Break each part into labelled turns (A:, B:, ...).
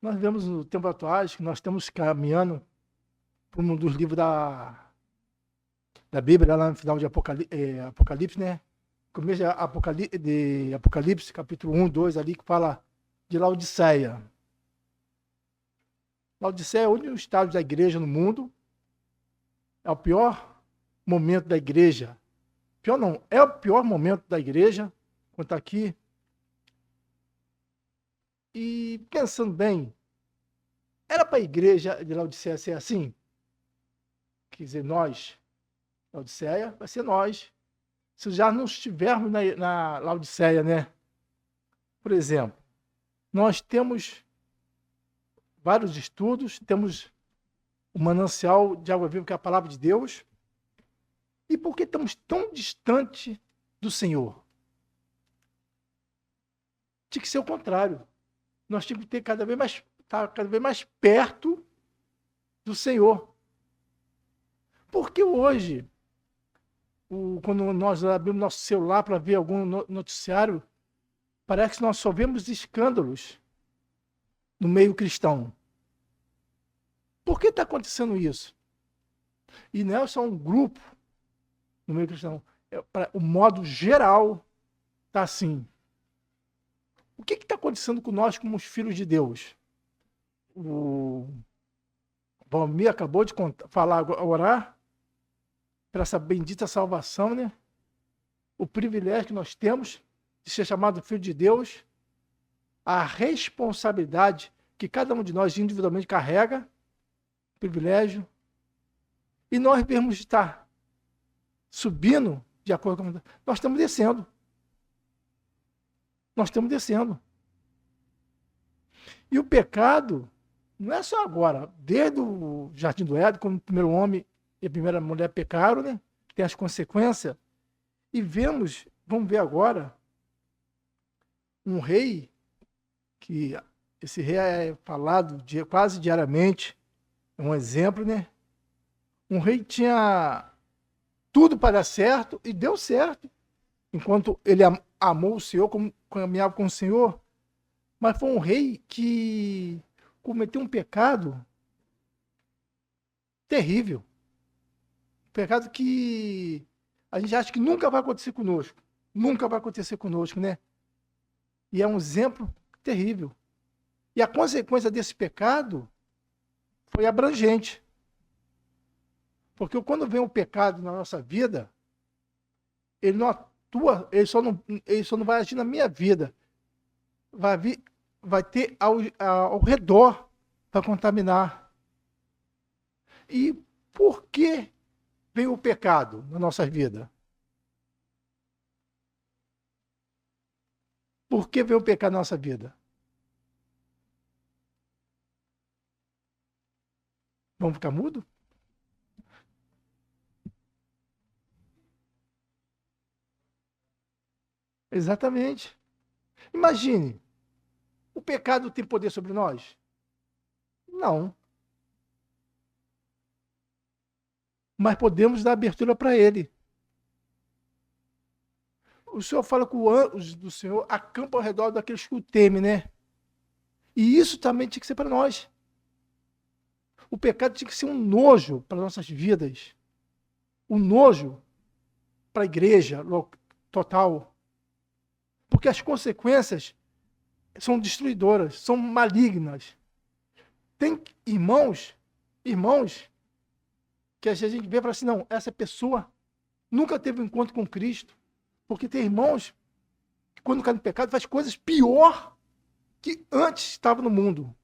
A: Nós vemos no tempo atual que nós estamos caminhando por um dos livros da Bíblia, lá no final de Apocalipse, né? Começo de Apocalipse, capítulo 1, 2, ali, que fala de Laodiceia. Laodiceia é o único estado da igreja no mundo. É o pior momento da igreja. Pior não, é o pior momento da igreja, quando está aqui. E pensando bem, era para a igreja de Laodiceia ser assim? Quer dizer, nós, Laodiceia, vai ser nós. Se já não estivermos na Laodiceia, né? Por exemplo, nós temos vários estudos, temos o manancial de água viva, que é a palavra de Deus. E por que estamos tão distante do Senhor? Tinha que ser o contrário. Nós tínhamos que ter estar cada vez mais perto do Senhor. Porque hoje, quando nós abrimos nosso celular para ver algum noticiário, parece que nós só vemos escândalos no meio cristão. Por que está acontecendo isso? E não é só um grupo no meio cristão. O modo geral está assim. O que está acontecendo com nós como os filhos de Deus? O Valmir acabou de orar para essa bendita salvação, né? O privilégio que nós temos de ser chamado filho de Deus, a responsabilidade que cada um de nós individualmente carrega, privilégio, e nós devemos estar subindo de acordo com... Nós estamos descendo. Nós estamos descendo. E o pecado não é só agora. Desde o Jardim do Éden, quando o primeiro homem e a primeira mulher pecaram, né? Tem as consequências. E vamos ver agora, um rei, que esse rei é falado quase diariamente, é um exemplo, né? Um rei tinha tudo para dar certo e deu certo, enquanto ele amou o Senhor, caminhava com o Senhor, mas foi um rei que cometeu um pecado terrível. Um pecado que a gente acha que nunca vai acontecer conosco. Nunca vai acontecer conosco, né? E é um exemplo terrível. E a consequência desse pecado foi abrangente. Porque quando vem um pecado na nossa vida, ele não atua, ele só não vai agir na minha vida. Vai ter ao redor para contaminar. E por que vem o pecado na nossa vida? Por que vem o pecado na nossa vida? Vamos ficar mudo? Exatamente. Imagine, o pecado tem poder sobre nós? Não. Mas podemos dar abertura para ele. O Senhor fala que os anjos do Senhor acampam ao redor daqueles que o temem, né? E isso também tinha que ser para nós. O pecado tinha que ser um nojo para nossas vidas. Um nojo para a igreja total. Porque as consequências são destruidoras, são malignas. Tem irmãos que a gente vê e fala assim, não, essa pessoa nunca teve um encontro com Cristo. Porque tem irmãos que, quando cai no pecado, faz coisas pior que antes estava no mundo.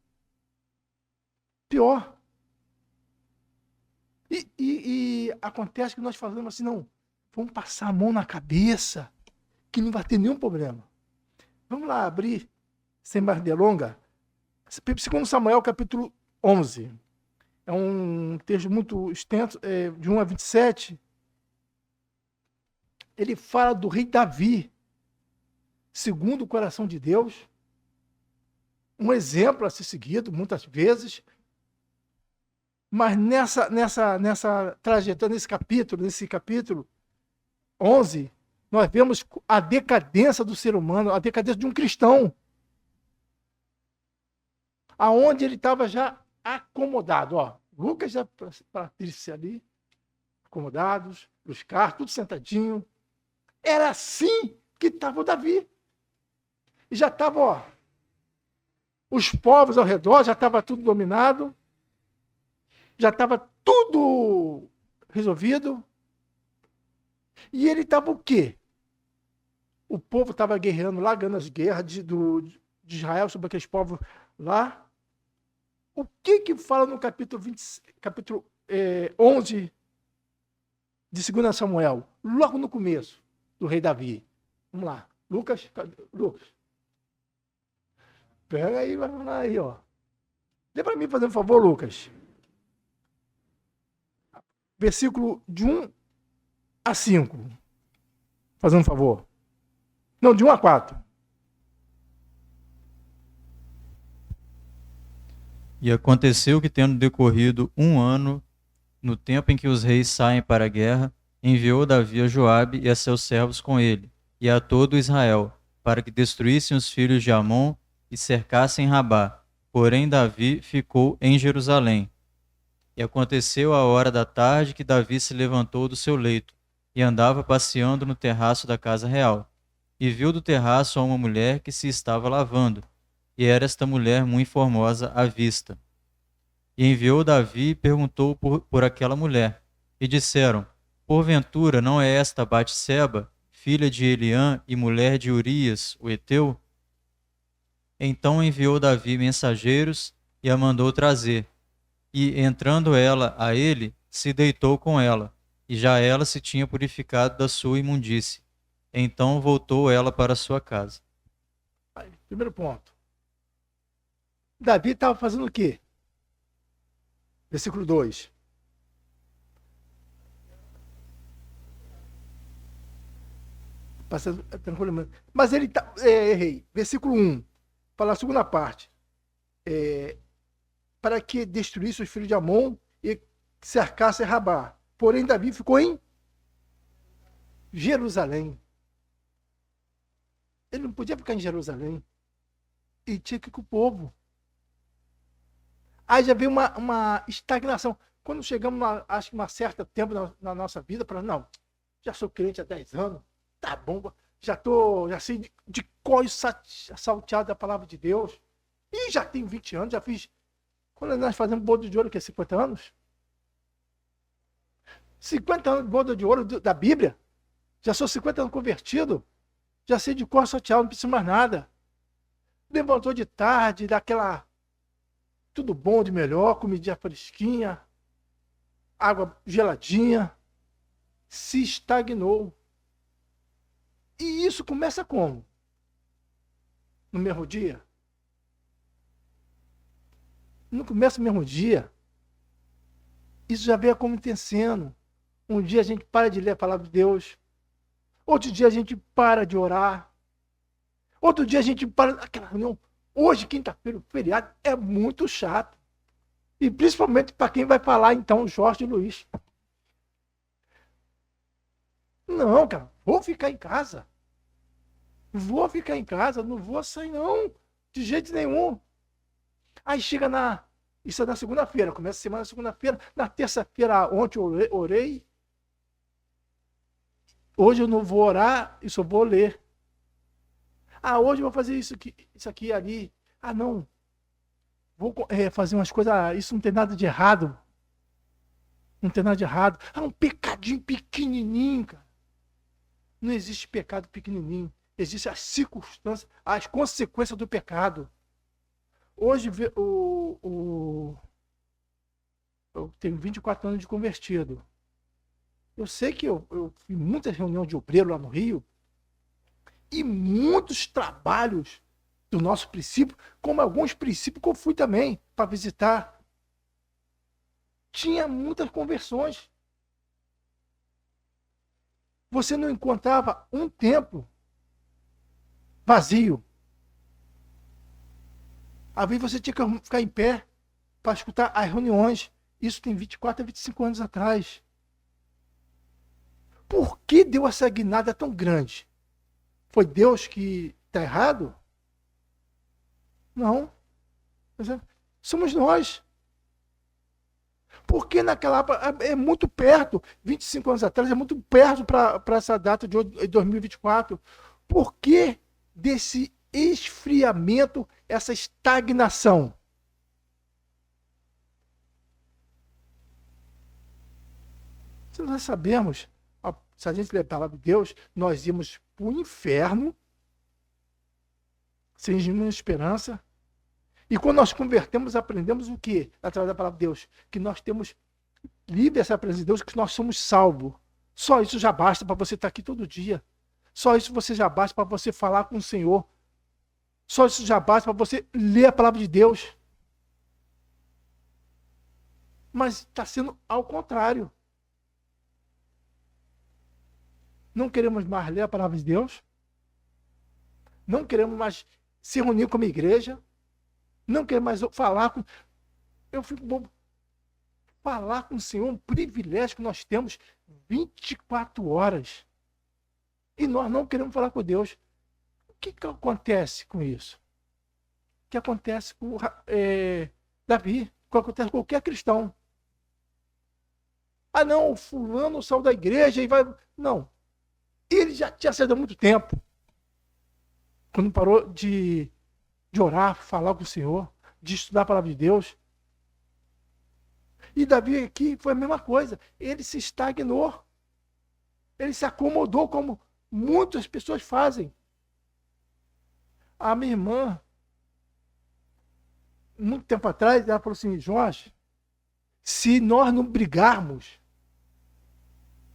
A: Pior. E acontece que nós falamos assim, não, vamos passar a mão na cabeça, que não vai ter nenhum problema. Vamos lá abrir, sem mais delonga, 2 Samuel, capítulo 11. É um texto muito extenso, de 1 a 27. Ele fala do rei Davi, segundo o coração de Deus, um exemplo a ser seguido muitas vezes, mas nessa trajetória, nesse capítulo 11, nós vemos a decadência do ser humano, a decadência de um cristão. aonde ele estava já acomodado. Ó, Lucas e a Patrícia ali, acomodados, os carros, tudo sentadinho. Era assim que estava o Davi. E já estava, ó, os povos ao redor, já estava tudo dominado, já estava tudo resolvido. E ele estava o quê? O povo estava guerreando lá, ganhando as guerras de Israel sobre aqueles povos lá. O que fala no capítulo 11 de 2 Samuel? Logo no começo do rei Davi. Vamos lá. Lucas. Pega aí, vai lá aí, ó. Dê para mim fazer um favor, Lucas. Versículo de 1 a 5. Fazendo um favor. Não, de 1 a 4.
B: E aconteceu que, tendo decorrido 1 ano, no tempo em que os reis saem para a guerra, enviou Davi a Joabe e a seus servos com ele, e a todo Israel, para que destruíssem os filhos de Amon e cercassem Rabá. Porém Davi ficou em Jerusalém. E aconteceu a hora da tarde que Davi se levantou do seu leito, e andava passeando no terraço da casa real. E viu do terraço a uma mulher que se estava lavando, e era esta mulher muito formosa à vista. E enviou Davi e perguntou por aquela mulher. E disseram: porventura não é esta Batseba, filha de Eliã e mulher de Urias, o heteu? Então enviou Davi mensageiros e a mandou trazer. E, entrando ela a ele, se deitou com ela, e já ela se tinha purificado da sua imundície. Então voltou ela para sua casa.
A: Primeiro ponto. Davi estava fazendo o quê? Versículo 2. Passando tranquilamente. Mas ele está. Errei. Versículo 1. Fala a segunda parte. Para que destruísse os filhos de Amon e cercasse Rabá. Porém, Davi ficou em Jerusalém. Ele não podia ficar em Jerusalém. E tinha que ir com o povo. Aí já veio uma estagnação. Quando chegamos, acho que um certo tempo na nossa vida, para não, já sou crente há 10 anos, tá bom, já sei de cor salteado da palavra de Deus. E já tenho 20 anos, já fiz. Quando nós fazemos boda de ouro, que é 50 anos? 50 anos de boda de ouro da Bíblia. Já sou 50 anos convertido. Já sei de cor salteado, não preciso mais nada. Levantou de tarde, daquela tudo bom de melhor, comidinha fresquinha, água geladinha, se estagnou. E isso começa como? No mesmo dia? Não começa no mesmo dia. Isso já vem acontecendo. Um dia a gente para de ler a palavra de Deus. Outro dia a gente para de orar. Outro dia a gente para aquela reunião. Hoje, quinta-feira, o feriado é muito chato. E principalmente para quem vai falar, então, Jorge e Luiz. Não, cara, vou ficar em casa. Vou ficar em casa, não vou sair, não. De jeito nenhum. Aí chega isso é na segunda-feira, começa a semana na segunda-feira. Na terça-feira, ontem eu orei. Hoje eu não vou orar, eu só vou ler. Ah, hoje eu vou fazer isso aqui, ali. Ah, não. Vou fazer umas coisas. Isso não tem nada de errado. Não tem nada de errado. Ah, um pecadinho pequenininho, cara. Não existe pecado pequenininho. Existem as circunstâncias, as consequências do pecado. Hoje, eu tenho 24 anos de convertido. Eu sei que eu fiz muitas reuniões de obreiro lá no Rio. E muitos trabalhos do nosso princípio, como alguns princípios que eu fui também para visitar. Tinha muitas conversões. Você não encontrava um templo vazio. Às vezes você tinha que ficar em pé para escutar as reuniões. Isso tem 24 a 25 anos atrás. Por que deu essa guinada tão grande? Foi Deus que está errado? Não. Somos nós. Porque naquela época é muito perto, 25 anos atrás, é muito perto para essa data de 2024. Por que desse esfriamento, essa estagnação? Se nós sabemos, se a gente ler a palavra de Deus, nós íamos para o inferno, sem nenhuma esperança. E quando nós convertemos, aprendemos o quê? Através da palavra de Deus. Que nós temos livre essa presença de Deus, que nós somos salvos. Só isso já basta para você estar aqui todo dia. Só isso você já basta para você falar com o Senhor. Só isso já basta para você ler a palavra de Deus. Mas está sendo ao contrário. Não queremos mais ler a palavra de Deus. Não queremos mais se reunir como igreja. Não queremos mais falar com... Eu fico bobo. Falar com o Senhor é um privilégio que nós temos 24 horas. E nós não queremos falar com Deus. O que acontece com isso? O que acontece com Davi? O que acontece com qualquer cristão? Ah, não, o fulano saiu da igreja e vai... Não. Ele já tinha saído há muito tempo. Quando parou de orar, falar com o Senhor, de estudar a palavra de Deus. E Davi aqui foi a mesma coisa. Ele se estagnou. Ele se acomodou, como muitas pessoas fazem. A minha irmã, muito tempo atrás, ela falou assim: Jorge, se nós não brigarmos,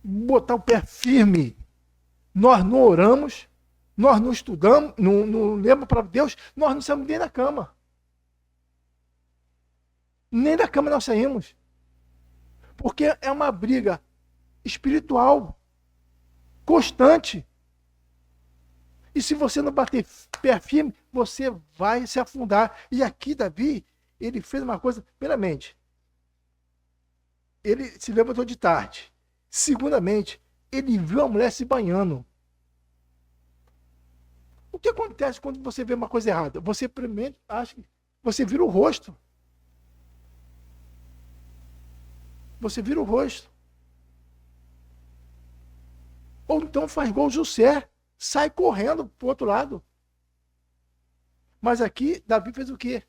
A: botar o pé firme, nós não oramos, nós não estudamos, não lemos para Deus, nós não saímos nem da cama. Nem da cama nós saímos. Porque é uma briga espiritual, constante. E se você não bater pé firme, você vai se afundar. E aqui Davi, ele fez uma coisa, primeiramente, ele se levantou de tarde. Segundamente, ele viu a mulher se banhando. O que acontece quando você vê uma coisa errada? Você primeiro acha que você vira o rosto. Você vira o rosto. Ou então faz igual o José, sai correndo para o outro lado. Mas aqui, Davi fez o quê?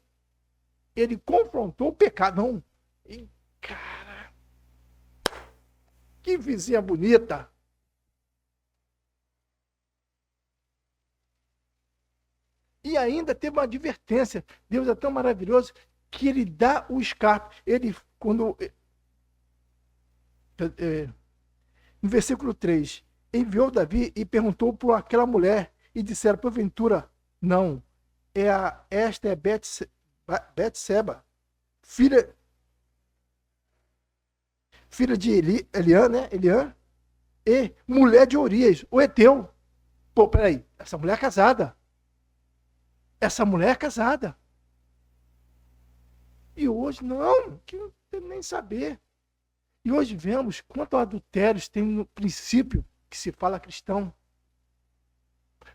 A: Ele confrontou o pecado. Não. E, cara, que vizinha bonita. E ainda teve uma advertência. Deus é tão maravilhoso que ele dá o escape. Ele, quando... no versículo 3, enviou Davi e perguntou por aquela mulher, e disseram, porventura, não, esta é Betseba, filha de Eliã, né? Eliã, e mulher de Urias, o Eteu. Pô, peraí, essa mulher é casada. Essa mulher é casada. E hoje, não, que não tem nem saber. E hoje vemos quantos adultérios tem no princípio que se fala cristão.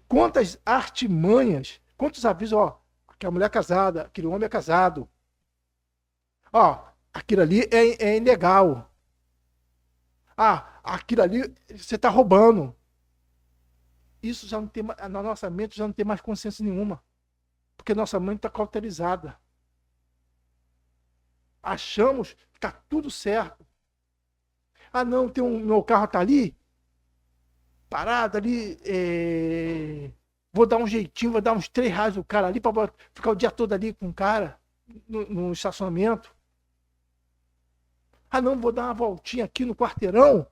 A: Quantas artimanhas, quantos avisos, ó, que a mulher é casada, aquele homem é casado. Ó, aquilo ali é ilegal. Ah, aquilo ali você está roubando. Isso já não tem, na nossa mente já não tem mais consciência nenhuma. Porque nossa mente está cauterizada. Achamos que está tudo certo. Ah, não, meu carro está ali, parado ali, vou dar um jeitinho, vou dar uns R$3 no cara ali, para ficar o dia todo ali com o cara, no estacionamento. Ah, não, vou dar uma voltinha aqui no quarteirão,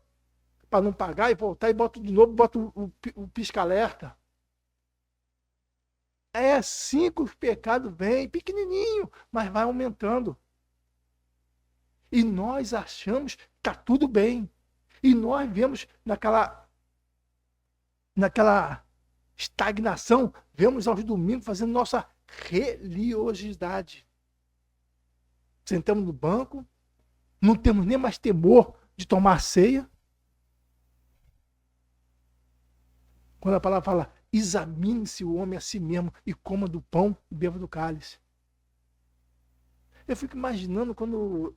A: para não pagar e voltar, e boto de novo, boto o pisca-alerta. É assim que os pecados vêm, pequenininho, mas vai aumentando. E nós achamos que está tudo bem. E nós vemos naquela estagnação, vemos aos domingos fazendo nossa religiosidade. Sentamos no banco, não temos nem mais temor de tomar ceia. Quando a palavra fala, examine-se o homem a si mesmo e coma do pão e beba do cálice. Eu fico imaginando quando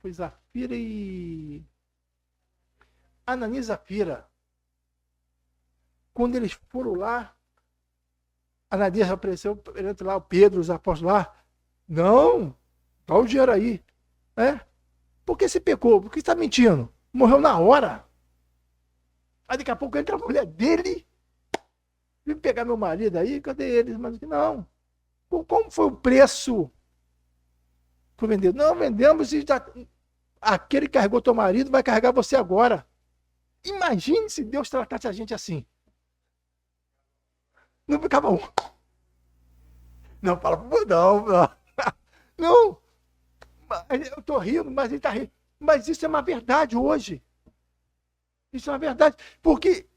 A: foi Zafira e Ananias e Zafira, quando eles foram lá, Ananias apareceu perante lá, o Pedro, os apóstolos lá, não, dá o dinheiro aí, né? Por que você pecou? Por que você está mentindo? Morreu na hora. Aí daqui a pouco entra a mulher dele, vem pegar meu marido aí, cadê eles? Mas não. Como foi o preço? Foi vendido. Não, vendemos e já... aquele que carregou teu marido vai carregar você agora. Imagine se Deus tratasse a gente assim. Não ficava um. Não, fala, não, não. Não. Eu tô rindo, mas ele tá rindo. Mas isso é uma verdade hoje. Isso é uma verdade. Porque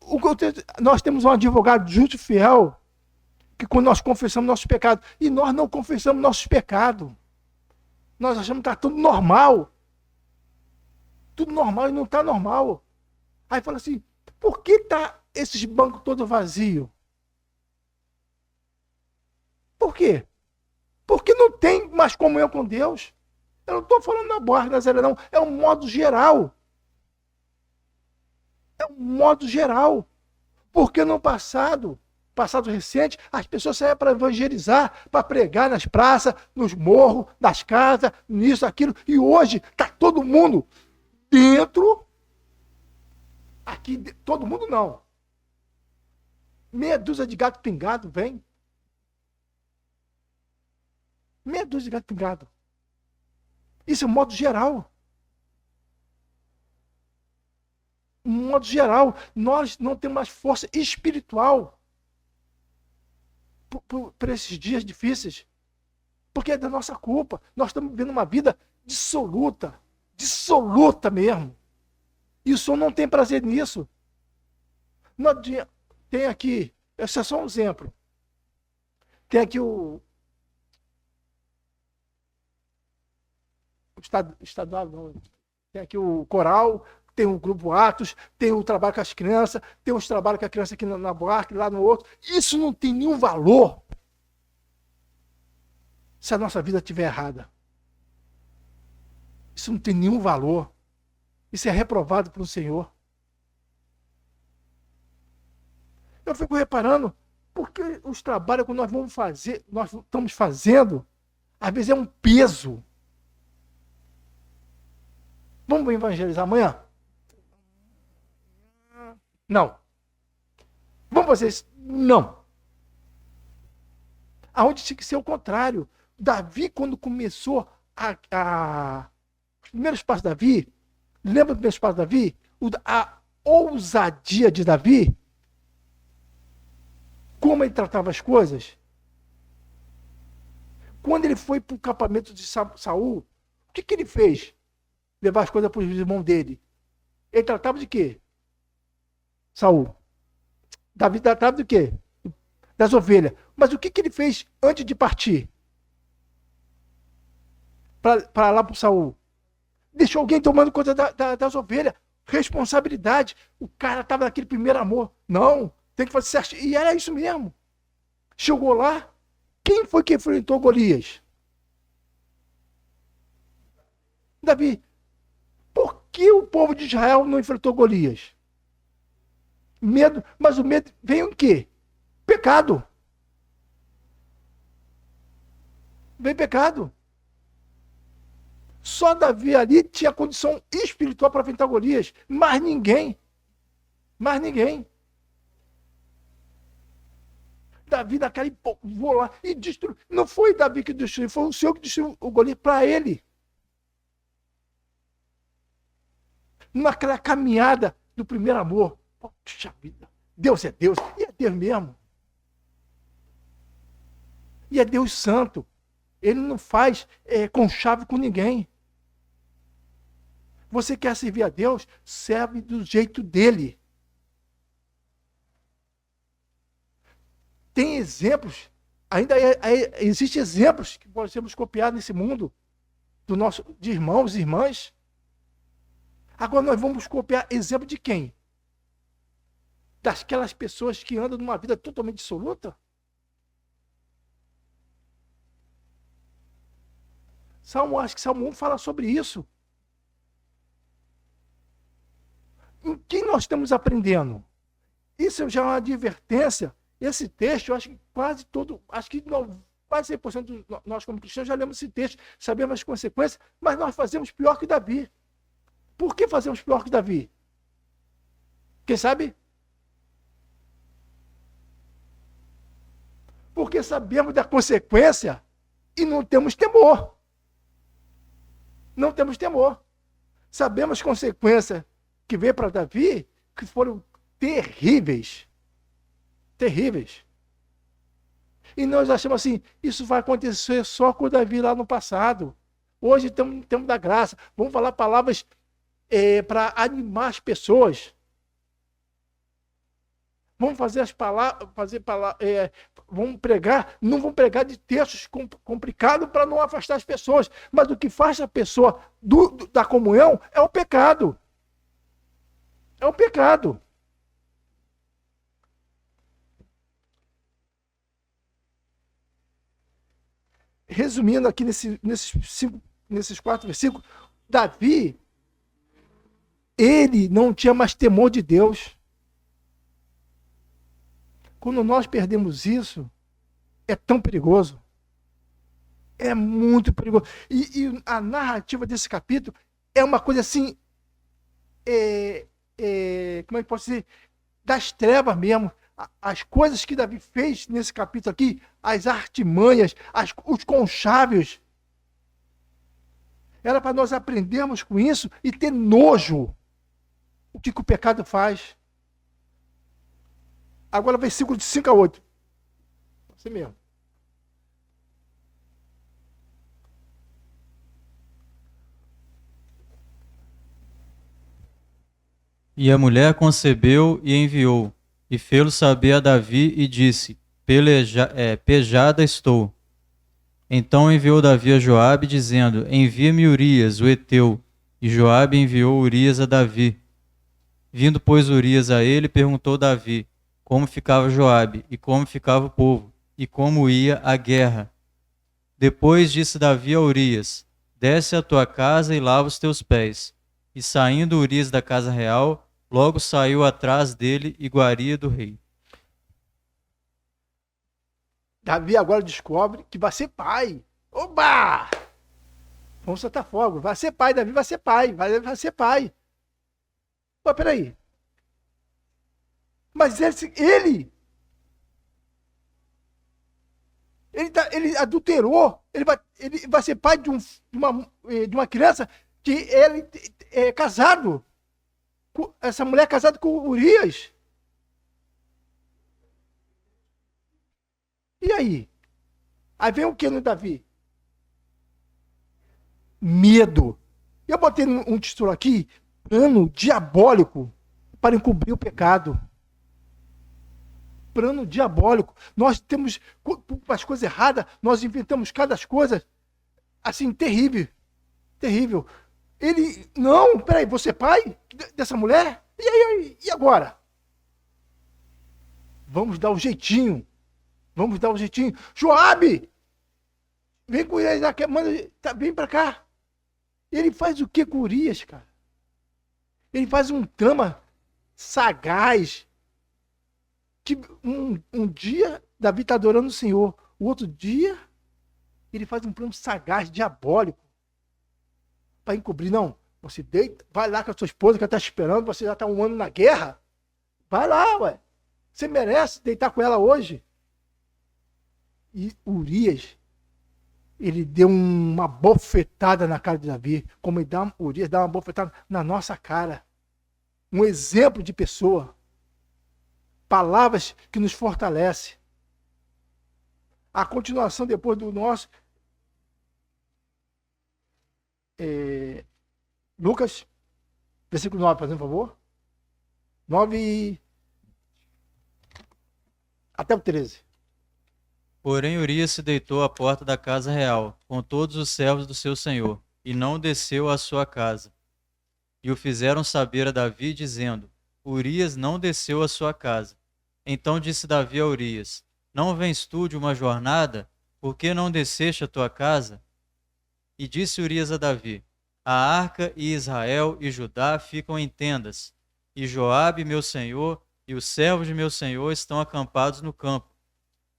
A: nós temos um advogado justo e fiel, que quando nós confessamos nossos pecados, e nós não confessamos nossos pecados. Nós achamos que está tudo normal. Tudo normal e não está normal. Aí fala assim, por que tá esses bancos todos vazios? Por quê? Porque não tem mais comunhão com Deus. Eu não estou falando da Boa Nazaré, não. É um modo geral. É um modo geral. Porque no passado recente, as pessoas saíam para evangelizar, para pregar nas praças, nos morros, nas casas, nisso, aquilo. E hoje está todo mundo dentro. Aqui, todo mundo não. Meia dúzia de gato pingado vem. Meia dúzia de gato pingado. Isso é um modo geral. Um modo geral, nós não temos mais força espiritual por esses dias difíceis. Porque é da nossa culpa. Nós estamos vivendo uma vida dissoluta. Dissoluta mesmo. E o Senhor não tem prazer nisso. Tem aqui, esse é só um exemplo. Tem aqui o estadual, não. Tem aqui o coral, tem o grupo Atos, tem o trabalho com as crianças, tem os trabalhos com a criança aqui na Boarque, lá no outro. Isso não tem nenhum valor se a nossa vida estiver errada. Isso não tem nenhum valor. Isso é reprovado pelo Senhor. Eu fico reparando, porque os trabalhos que nós vamos fazer, nós estamos fazendo, às vezes é um peso. Vamos evangelizar amanhã? Não. Vamos fazer isso? Não. Aonde tinha que ser o contrário. Davi, quando começou os primeiros passos de Davi, lembra do primeiro passo de Davi? A ousadia de Davi, como ele tratava as coisas. Quando ele foi para o acampamento de Saul, o que ele fez? Levar as coisas para os irmãos dele. Ele tratava de quê? Saul. Davi tratava de quê? Das ovelhas. Mas o que ele fez antes de partir? Para lá para o Saul. Deixou alguém tomando conta das ovelhas. Responsabilidade. O cara estava naquele primeiro amor. Não, tem que fazer certo. E era isso mesmo. Chegou lá. Quem foi que enfrentou Golias? Davi. Por que o povo de Israel não enfrentou Golias? Medo. Mas o medo vem o quê? Pecado. Vem pecado. Só Davi ali tinha condição espiritual para enfrentar Golias. Mais ninguém. Mais ninguém. Davi naquela vou lá e destruiu. Não foi Davi que destruiu, foi o Senhor que destruiu o Golias para ele. Naquela caminhada do primeiro amor. Poxa vida. Deus é Deus. E é Deus mesmo. E é Deus santo. Ele não faz com chave com ninguém. Você quer servir a Deus? Serve do jeito dele. Tem exemplos, ainda existem exemplos que podemos copiar nesse mundo de irmãos e irmãs. Agora nós vamos copiar exemplo de quem? Daquelas pessoas que andam numa vida totalmente dissoluta? Acho que Salmo 1 fala sobre isso. Em quem nós estamos aprendendo? Isso já é uma advertência. Esse texto, eu acho que quase 100% de nós como cristãos já lemos esse texto, sabemos as consequências, mas nós fazemos pior que Davi. Por que fazemos pior que Davi? Quem sabe? Porque sabemos da consequência e não temos temor. Não temos temor. Sabemos as consequências que veio para Davi, que foram terríveis. Terríveis. E nós achamos assim, isso vai acontecer só com Davi lá no passado. Hoje temos da graça. Vamos falar palavras para animar as pessoas. Vamos fazer as palavras, vamos pregar, não vamos pregar de textos complicados para não afastar as pessoas. Mas o que faz a pessoa da comunhão é o pecado. É o pecado. Resumindo aqui nesses 4 versículos, Davi, ele não tinha mais temor de Deus. Quando nós perdemos isso, é tão perigoso. É muito perigoso. E a narrativa desse capítulo é uma coisa assim, como é que posso dizer? Das trevas mesmo. As coisas que Davi fez nesse capítulo aqui, as artimanhas, os conchavios, era para nós aprendermos com isso e ter nojo o que o pecado faz. Agora, versículo de 5 a 8. Assim mesmo.
B: E a mulher concebeu e enviou, e fê-lo saber a Davi, e disse, pejada estou. Então enviou Davi a Joabe, dizendo, envia-me Urias, o heteu. E Joabe enviou Urias a Davi. Vindo, pois, Urias a ele, perguntou Davi, como ficava Joabe, e como ficava o povo, e como ia a guerra. Depois disse Davi a Urias, desce à tua casa e lava os teus pés. E saindo Urias da casa real, logo saiu atrás dele iguaria do rei.
A: Davi agora descobre que vai ser pai. Oba! Vamos soltar fogo. Vai ser pai, Davi vai ser pai. Vai ser pai. Pô, peraí. Mas ele adulterou. Ele vai ser pai de uma criança que ele é casado. Essa mulher é casada com Urias. E aí? Aí vem o que no Davi? Medo. Eu botei um título aqui, plano diabólico para encobrir o pecado. Plano diabólico. Nós temos as coisas erradas, nós inventamos cada coisa assim, terrível. Terrível. Ele, não, peraí, você é pai dessa mulher? E agora? Vamos dar um jeitinho. Vamos dar um jeitinho. Joabe! Vem com ele, vem pra cá. Ele faz o que com Urias, cara? Ele faz um trama sagaz. Que um dia Davi está adorando o Senhor. O outro dia, ele faz um plano sagaz, diabólico. Para encobrir. Não, você deita, vai lá com a sua esposa que ela está esperando, você já está 1 ano na guerra. Vai lá, ué. Você merece deitar com ela hoje. E Urias, ele deu uma bofetada na cara de Davi, como Urias dá uma bofetada na nossa cara. Um exemplo de pessoa. Palavras que nos fortalecem. A continuação depois do nosso... Lucas, versículo 9, fazendo favor. 9 até o 13.
B: Porém Urias se deitou à porta da casa real, com todos os servos do seu senhor, e não desceu à sua casa. E o fizeram saber a Davi, dizendo, Urias não desceu à sua casa. Então disse Davi a Urias, não vens tu de uma jornada? Por que não desceste à tua casa? E disse Urias a Davi: a arca e Israel e Judá ficam em tendas, e Joabe, meu senhor, e os servos de meu senhor estão acampados no campo.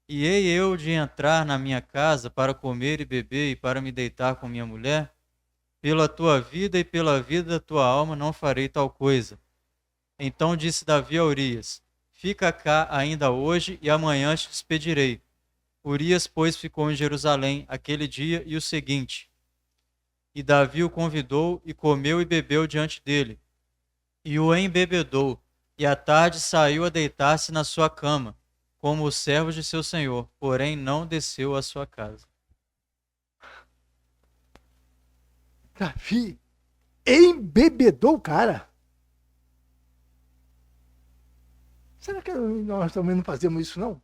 B: E hei eu de entrar na minha casa para comer e beber e para me deitar com minha mulher? Pela tua vida e pela vida da tua alma não farei tal coisa. Então disse Davi a Urias: fica cá ainda hoje e amanhã te despedirei. Urias, pois, ficou em Jerusalém aquele dia e o seguinte. E Davi o convidou e comeu e bebeu diante dele. E o embebedou, e à tarde saiu a deitar-se na sua cama, como os servos de seu senhor, porém não desceu à sua casa.
A: Davi embebedou o cara. Será que nós também não fazemos isso, não?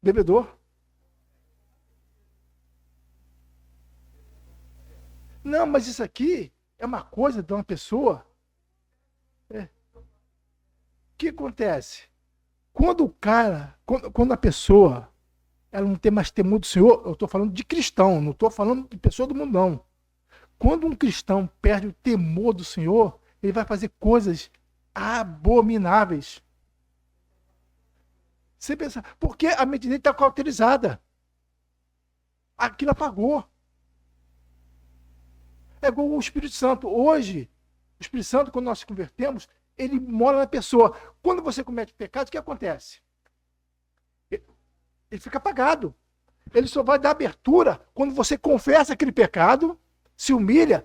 A: Bebedor. Não, mas isso aqui é uma coisa de uma pessoa. O que acontece? Quando o cara, quando a pessoa, ela não tem mais temor do Senhor, eu estou falando de cristão, não estou falando de pessoa do mundão. Quando um cristão perde o temor do Senhor, ele vai fazer coisas abomináveis. Você pensa, porque a mente dele está cauterizada. Aquilo apagou. É igual o Espírito Santo. Hoje, o Espírito Santo, quando nós nos convertemos, ele mora na pessoa. Quando você comete pecado, o que acontece? Ele fica apagado. Ele só vai dar abertura quando você confessa aquele pecado, se humilha,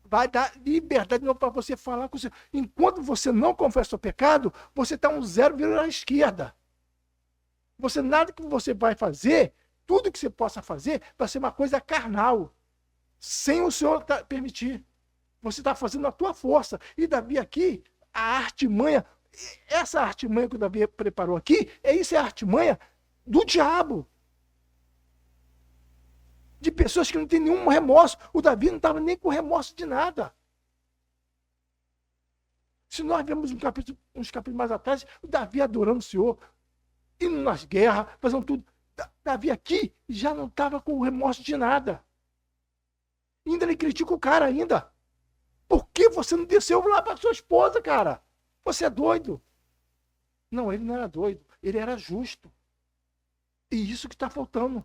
A: vai dar liberdade para você falar com o Senhor. Enquanto você não confessa o pecado, você está um zero virando à esquerda. Você, nada que você vai fazer, tudo que você possa fazer, vai ser uma coisa carnal, sem o Senhor permitir. Você está fazendo a tua força. E Davi aqui, a artimanha, essa artimanha que o Davi preparou aqui, isso é a artimanha do diabo. De pessoas que não têm nenhum remorso. O Davi não estava nem com remorso de nada. Se nós vemos uns capítulos mais atrás, o Davi adorando o Senhor, indo nas guerras, fazendo tudo. Davi aqui já não estava com remorso de nada. Ainda ele critica o cara ainda. Por que você não desceu lá para sua esposa, cara? Você é doido. Não, ele não era doido. Ele era justo. E isso que está faltando.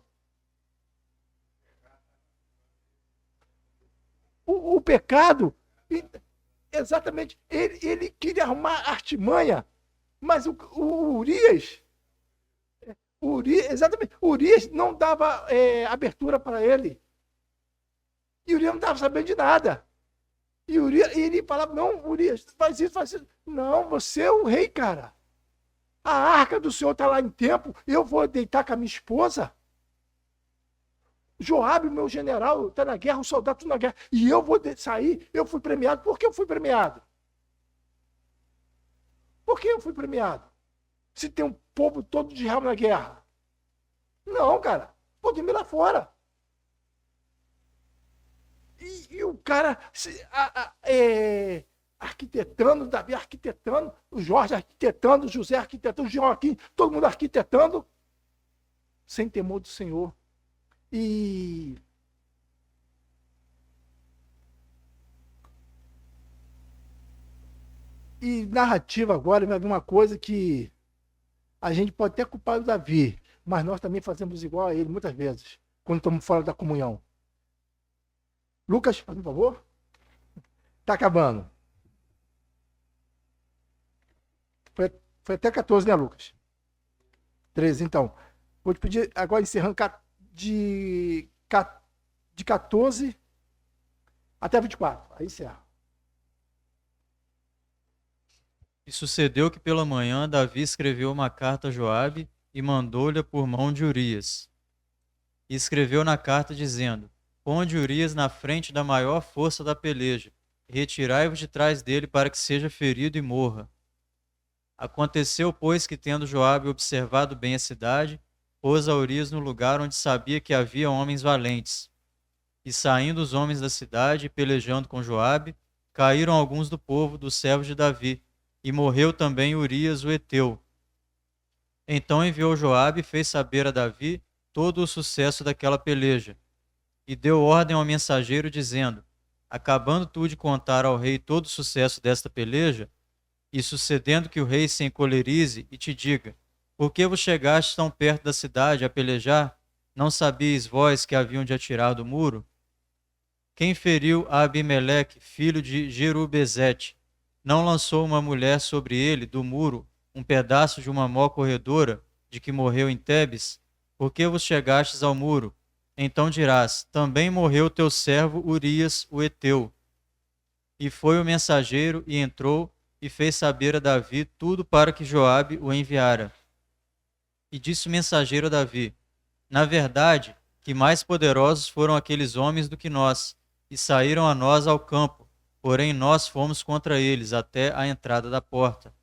A: O pecado, exatamente, ele queria arrumar artimanha, mas o Urias, exatamente, Urias não dava abertura para ele. E Urias não estava sabendo de nada. E ele falava, não, Urias, faz isso, faz isso. Não, você é o rei, cara. A arca do Senhor está lá em tempo, eu vou deitar com a minha esposa. Joabe, meu general, está na guerra, os soldados estão na guerra. E eu vou sair, eu fui premiado. Por que eu fui premiado? Por que eu fui premiado? Se tem um povo todo de Israel na guerra. Não, cara, pode ir lá fora. E o cara arquitetando, Davi arquitetando, o Jorge arquitetando, o José arquitetando, o Joaquim, todo mundo arquitetando, sem temor do Senhor. E narrativa agora vai vir uma coisa que a gente pode até culpar o Davi, mas nós também fazemos igual a ele muitas vezes, quando estamos fora da comunhão. Lucas, por favor. Está acabando. Foi até 14, né, Lucas? 13, então. Vou te pedir, agora encerrando de 14 até 24. Aí encerra.
B: E sucedeu que pela manhã Davi escreveu uma carta a Joabe e mandou-lhe por mão de Urias. E escreveu na carta dizendo: ponde Urias na frente da maior força da peleja, e retirai-vos de trás dele para que seja ferido e morra. Aconteceu, pois, que tendo Joabe observado bem a cidade, pôs a Urias no lugar onde sabia que havia homens valentes. E saindo os homens da cidade e pelejando com Joabe, caíram alguns do povo, dos servos de Davi, e morreu também Urias o heteu. Então enviou Joabe e fez saber a Davi todo o sucesso daquela peleja. e deu ordem ao mensageiro, dizendo: acabando tu de contar ao rei todo o sucesso desta peleja, e sucedendo que o rei se encolerize e te diga: por que vos chegastes tão perto da cidade a pelejar? Não sabíeis vós que haviam de atirar do muro? Quem feriu a Abimeleque, filho de Jerubezete, não lançou uma mulher sobre ele, do muro, um pedaço de uma mó corredora, de que morreu em Tebes? Por que vos chegastes ao muro? Então dirás: também morreu teu servo Urias, o Heteu. E foi o mensageiro, e entrou, e fez saber a Davi tudo para que Joabe o enviara. E disse o mensageiro a Davi: na verdade, que mais poderosos foram aqueles homens do que nós, e saíram a nós ao campo, porém nós fomos contra eles até a entrada da porta.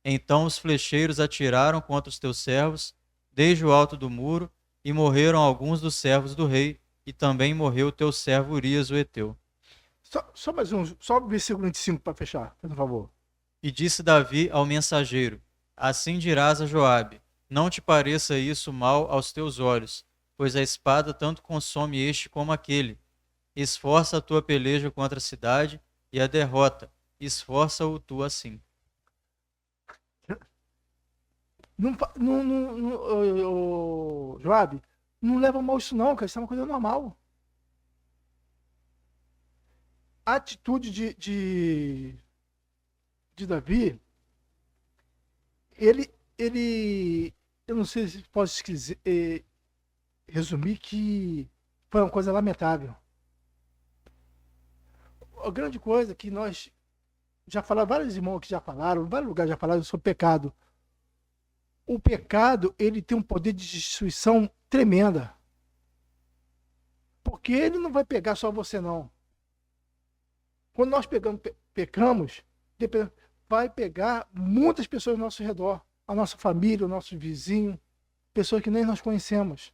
B: Então os flecheiros atiraram contra os teus servos, desde o alto do muro, e morreram alguns dos servos do rei, e também morreu o teu servo Urias o Heteu.
A: Só o versículo 25 para fechar, por favor.
B: E disse Davi ao mensageiro: assim dirás a Joabe: não te pareça isso mal aos teus olhos, pois a espada tanto consome este como aquele. Esforça a tua peleja contra a cidade e a derrota, esforça-o tu assim.
A: Joabe, não leva mal isso não, cara, isso é uma coisa normal. A atitude de Davi, ele, eu não sei se posso resumir que foi uma coisa lamentável. A grande coisa que nós já falaram, vários irmãos que já falaram, em vários lugares já falaram sobre pecado. O pecado, ele tem um poder de destruição tremenda. Porque ele não vai pegar só você, não. Quando nós pecamos, vai pegar muitas pessoas ao nosso redor. A nossa família, o nosso vizinho, pessoas que nem nós conhecemos.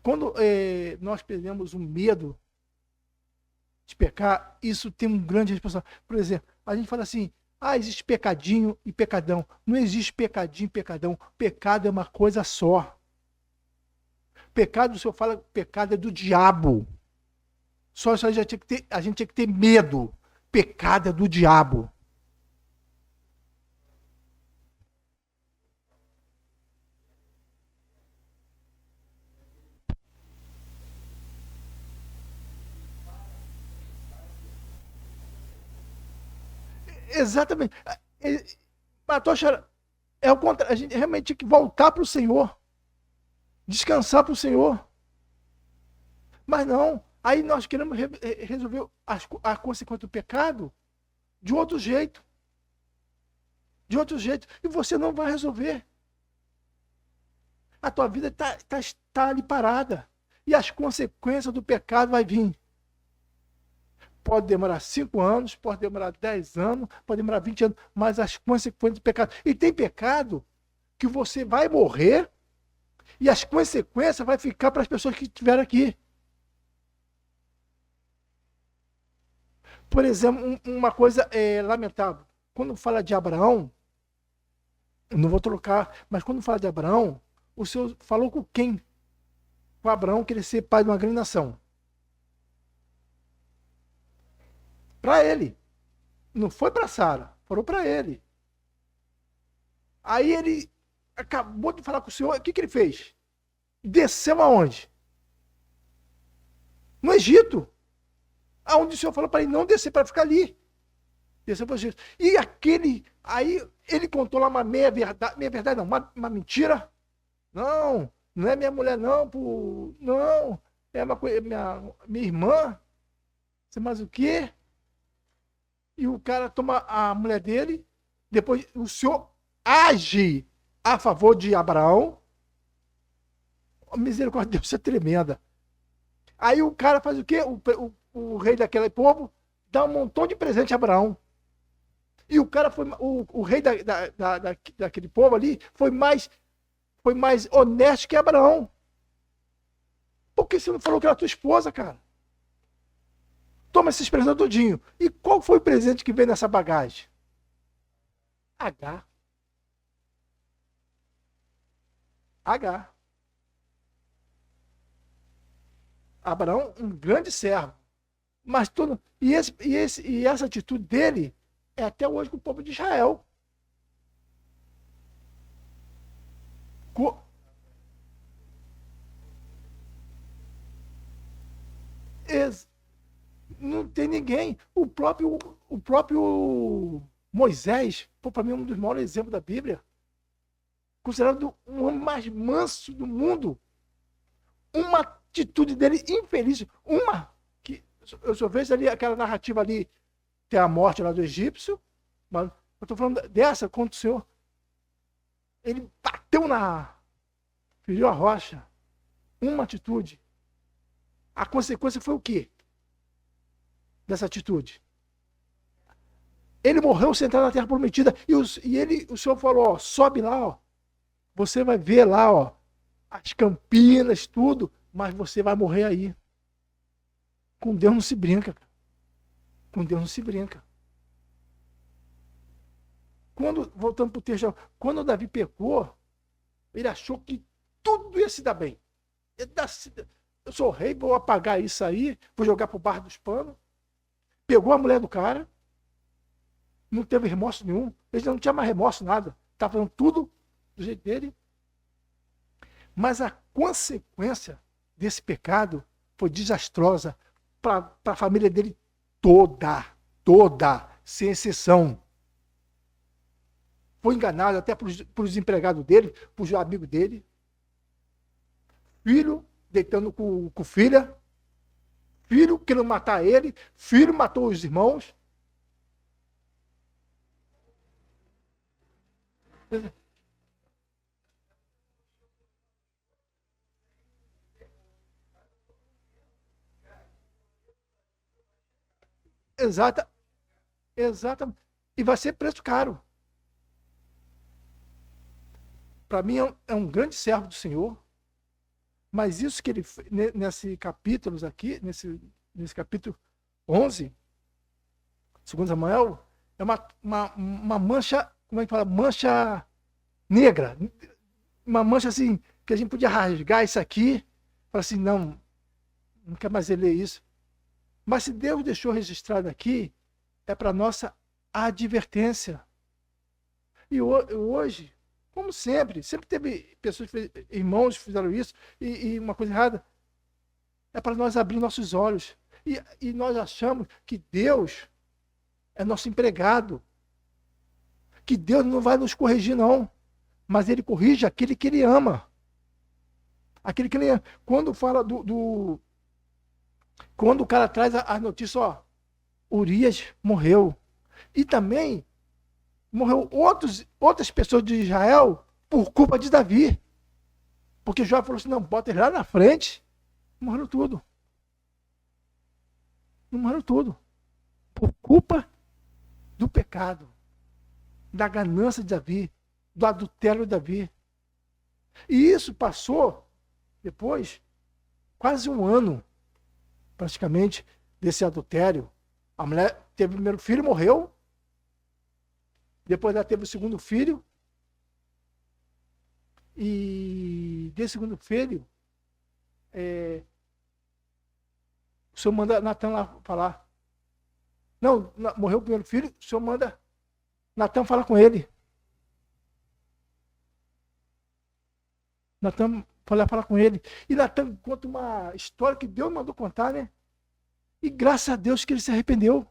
A: Quando nós perdemos o medo de pecar, isso tem um grande responsabilidade. Por exemplo, a gente fala assim: existe pecadinho e pecadão. Não existe pecadinho e pecadão. Pecado é uma coisa só. Pecado, o senhor fala, pecado é do diabo. Só isso a gente tinha que ter medo. Pecado é do diabo. Exatamente. Matocha, é o contrário. A gente realmente tinha que voltar para o Senhor. Descansar para o Senhor. Mas não. Aí nós queremos resolver a consequência do pecado de outro jeito. De outro jeito. E você não vai resolver. A tua vida tá ali parada. E as consequências do pecado vai vir. Pode demorar 5 anos, pode demorar 10 anos, pode demorar 20 anos, mas as consequências do pecado. E tem pecado que você vai morrer e as consequências vai ficar para as pessoas que estiveram aqui. Por exemplo, uma coisa lamentável. Quando fala de Abraão, não vou trocar, mas quando fala de Abraão, o Senhor falou com quem? Com Abraão querer ser pai de uma grande nação. Para ele. Não foi para Sara, falou para ele. Aí ele acabou de falar com o Senhor, o que ele fez? Desceu aonde? No Egito. Aonde o Senhor falou para ele não descer, para ficar ali. Desceu para o Egito. E aí ele contou lá uma meia verdade não, uma mentira. Não, não é minha mulher não, não, é uma coisa, minha irmã. Você mais o quê? E o cara toma a mulher dele, depois o Senhor age a favor de Abraão. A misericórdia de Deus é tremenda. Aí o cara faz o quê? O rei daquele povo dá um montão de presente a Abraão. E o cara foi, o rei daquele povo ali foi mais honesto que Abraão. Por que você não falou que era tua esposa, cara? Toma esses presentes todinho. E qual foi o presente que veio nessa bagagem? H. H. Abraão, um grande servo. Mas todo, e essa atitude dele é até hoje com o povo de Israel. Não tem ninguém. O próprio Moisés, para mim, é um dos maiores exemplos da Bíblia. Considerado o homem mais manso do mundo. Uma atitude dele infeliz. Que eu só vejo ali aquela narrativa ali, tem a morte lá do egípcio, mas eu estou falando dessa, quando o Senhor, ele bateu feriu a rocha. Uma atitude. A consequência foi o quê? Dessa atitude. Ele morreu sem entrar na terra prometida. E o Senhor falou, ó, sobe lá, ó. Você vai ver lá, ó, as campinas, tudo, mas você vai morrer aí. Com Deus não se brinca. Com Deus não se brinca. Voltando para o texto, quando o Davi pecou, ele achou que tudo ia se dar bem. Eu sou rei, vou apagar isso aí, vou jogar para o bar dos panos. Pegou a mulher do cara, não teve remorso nenhum, ele não tinha mais remorso, nada. Estava fazendo tudo do jeito dele. Mas a consequência desse pecado foi desastrosa para a família dele toda, sem exceção. Foi enganado até para os empregados dele, para os amigos dele. Filho deitando com filha. Filho querendo matar ele. Filho matou os irmãos. Exata. E vai ser preço caro. Para mim é um grande servo do Senhor. Mas isso que ele nesse capítulo aqui, nesse capítulo 11, segundo Samuel, é uma mancha, como é que fala? Mancha negra. Uma mancha assim, que a gente podia rasgar isso aqui, falar assim, não quer mais ler isso. Mas se Deus deixou registrado aqui, é para nossa advertência. E hoje, como sempre teve pessoas, irmãos que fizeram isso, e uma coisa errada. É para nós abrir nossos olhos. E nós achamos que Deus é nosso empregado. Que Deus não vai nos corrigir, não. Mas Ele corrige aquele que Ele ama. Aquele que Ele ama. Quando fala quando o cara traz a notícia, ó, Urias morreu. E também morreu outras pessoas de Israel por culpa de Davi. Porque Jó falou assim, não, bota ele lá na frente. Morreram tudo. Não morreram tudo. Por culpa do pecado. Da ganância de Davi. Do adultério de Davi. E isso passou, depois, quase um ano, praticamente, desse adultério. A mulher teve o primeiro filho, morreu. Depois ela teve o segundo filho. E desse segundo filho, o Senhor manda Natan lá falar. Não, morreu o primeiro filho, o Senhor manda Natan falar com ele. Natan foi lá falar com ele. E Natan conta uma história que Deus mandou contar, né? E graças a Deus que ele se arrependeu.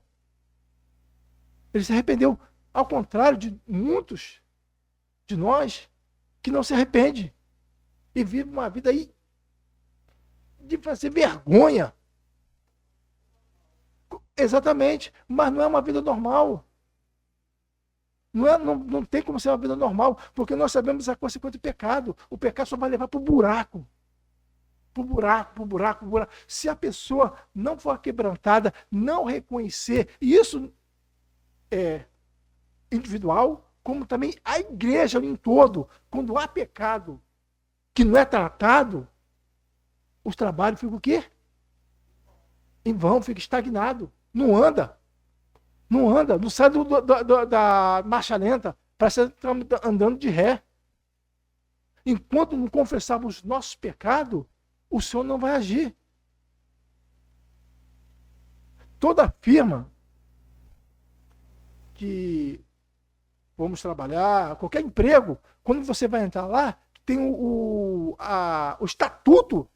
A: Ele se arrependeu. Ao contrário de muitos de nós que não se arrepende e vive uma vida aí de fazer vergonha. Exatamente, mas não é uma vida normal. Não tem como ser uma vida normal, porque nós sabemos a consequência do pecado. O pecado só vai levar para o buraco. Para o buraco. Se a pessoa não for quebrantada, não reconhecer, e isso é individual, como também a igreja em todo, quando há pecado que não é tratado, os trabalhos ficam o quê? Em vão, fica estagnado, não anda, não sai da marcha lenta, parece que está andando de ré. Enquanto não confessarmos os nossos pecados, o Senhor não vai agir. Toda firma que vamos trabalhar, qualquer emprego, quando você vai entrar lá, tem o estatuto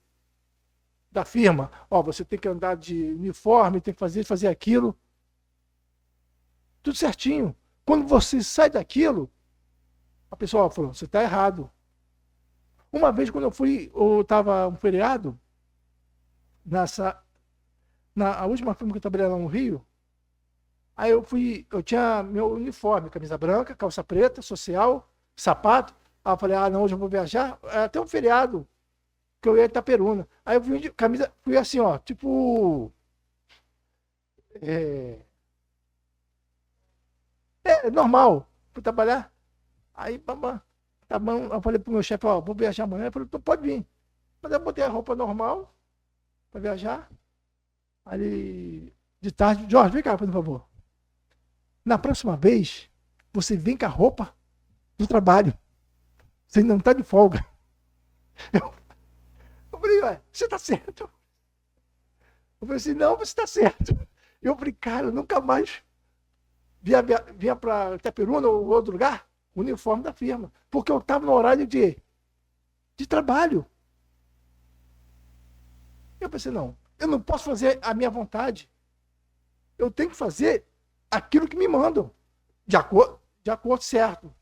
A: da firma. Ó, você tem que andar de uniforme, tem que fazer aquilo. Tudo certinho. Quando você sai daquilo, a pessoa falou, você está errado. Uma vez, quando eu estava um feriado, na última firma que eu trabalhei lá no Rio, aí eu tinha meu uniforme, camisa branca, calça preta, social, sapato. Aí eu falei, não, hoje eu vou viajar. É até um feriado, que eu ia em Itaperuna. Aí eu fui de camisa, fui assim, ó, tipo... normal, fui trabalhar. Aí, tá bom, eu falei pro meu chefe, ó, vou viajar amanhã. Ele falou, tu pode vir. Mas eu botei a roupa normal para viajar. Ali, de tarde, Jorge, vem cá, por favor. Na próxima vez, você vem com a roupa do trabalho. Você não está de folga. Eu falei, ué, você está certo. Eu falei assim, não, você está certo. Eu falei, cara, eu nunca mais vinha para Itaperuna ou outro lugar, o uniforme da firma. Porque eu estava no horário de trabalho. Eu pensei, não, eu não posso fazer a minha vontade. Eu tenho que fazer aquilo que me mandam. De acordo certo.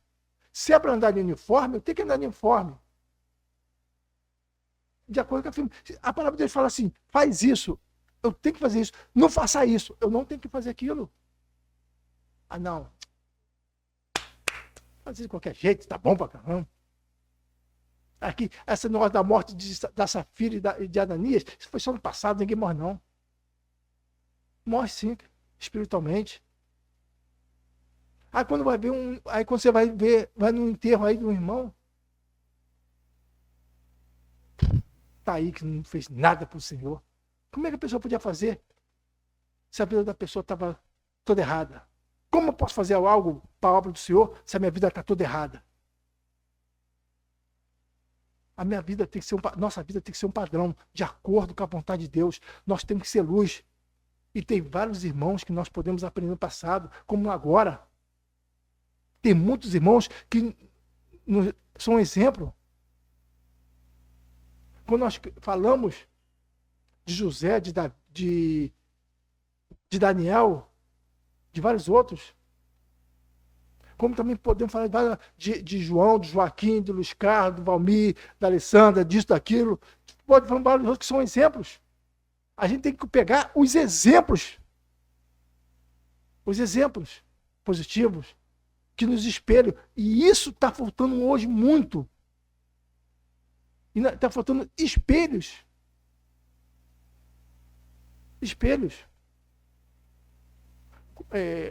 A: Se é para andar de uniforme, eu tenho que andar de uniforme. De acordo com a firma. A palavra de Deus fala assim, faz isso. Eu tenho que fazer isso. Não faça isso. Eu não tenho que fazer aquilo. Não. Fazer de qualquer jeito, tá bom pra caramba. Aqui, essa negócio da morte da Safira e de Ananias, isso foi só no passado, ninguém morre não. Morre sim, espiritualmente. Aí quando você vai no enterro aí do irmão, tá aí que não fez nada pro Senhor. Como é que a pessoa podia fazer se a vida da pessoa estava toda errada? Como eu posso fazer algo para a obra do Senhor se a minha vida está toda errada? Nossa vida tem que ser um padrão de acordo com a vontade de Deus. Nós temos que ser luz. E tem vários irmãos que nós podemos aprender no passado, como agora. Tem muitos irmãos que são um exemplo. Quando nós falamos de José, de Daniel, de vários outros, como também podemos falar de João, de Joaquim, de Luiz Carlos, do Valmir, da Alessandra, disso, daquilo. Pode falar vários outros que são exemplos. A gente tem que pegar os exemplos positivos que nos espelham. E isso está faltando hoje muito. E está faltando espelhos.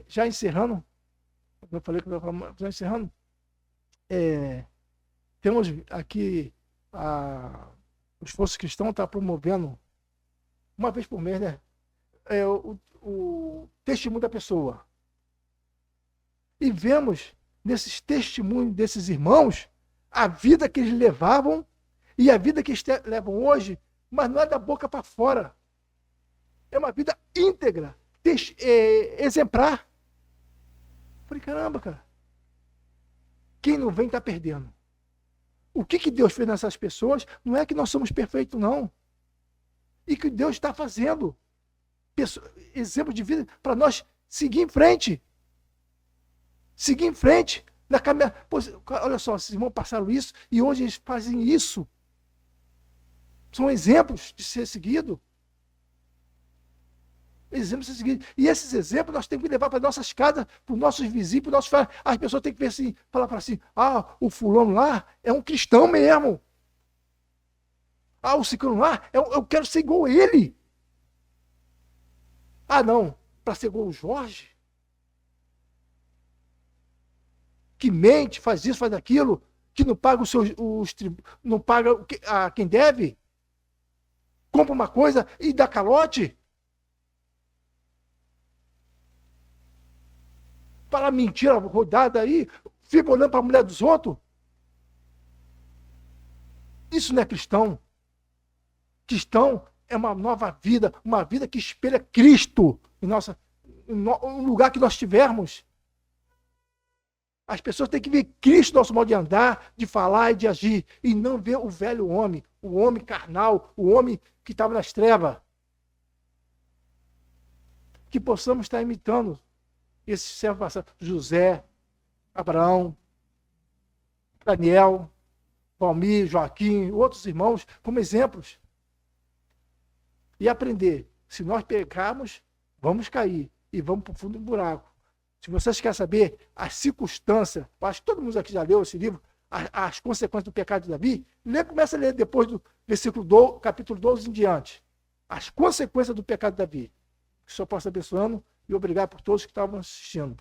A: Já encerrando, eu falei que eu ia falar, já encerrando, temos aqui o Esforço Cristão está promovendo uma vez por mês, né? O testemunho da pessoa. E vemos nesses testemunhos desses irmãos a vida que eles levavam e a vida que eles levam hoje, mas não é da boca para fora. É uma vida íntegra, exemplar. Falei, caramba, cara. Quem não vem está perdendo. O que Deus fez nessas pessoas não é que nós somos perfeitos, não. E que Deus está fazendo. Exemplo de vida para nós seguir em frente. Seguir em frente. Na caminhada. Olha só, esses irmãos passaram isso e hoje eles fazem isso. São exemplos de ser seguido. Exemplos de ser seguido. E esses exemplos nós temos que levar para nossas casas, para os nossos vizinhos, para os nossos filhos. As pessoas têm que ver assim, falar para assim, o fulano lá é um cristão mesmo. O ciclano lá, eu quero ser igual a ele. Não, para ser igual o Jorge, que mente, faz isso, faz aquilo, que não paga não paga a quem deve, compra uma coisa e dá calote. Para mentira rodada aí, fica olhando para a mulher dos outros. Isso não é cristão. Cristão é uma nova vida, uma vida que espelha Cristo no lugar que nós estivermos. As pessoas têm que ver Cristo no nosso modo de andar, de falar e de agir, e não ver o velho homem, o homem carnal, o homem que estava nas trevas. Que possamos estar imitando esses servos passados, José, Abraão, Daniel, Valmir, Joaquim, outros irmãos, como exemplos. E aprender, se nós pecarmos, vamos cair e vamos para o fundo do buraco. Se vocês querem saber as circunstâncias, acho que todo mundo aqui já leu esse livro, as consequências do pecado de Davi, começa a ler depois do versículo 12, capítulo 12 em diante. As consequências do pecado de Davi. Que o Senhor possa abençoando e obrigado por todos que estavam assistindo.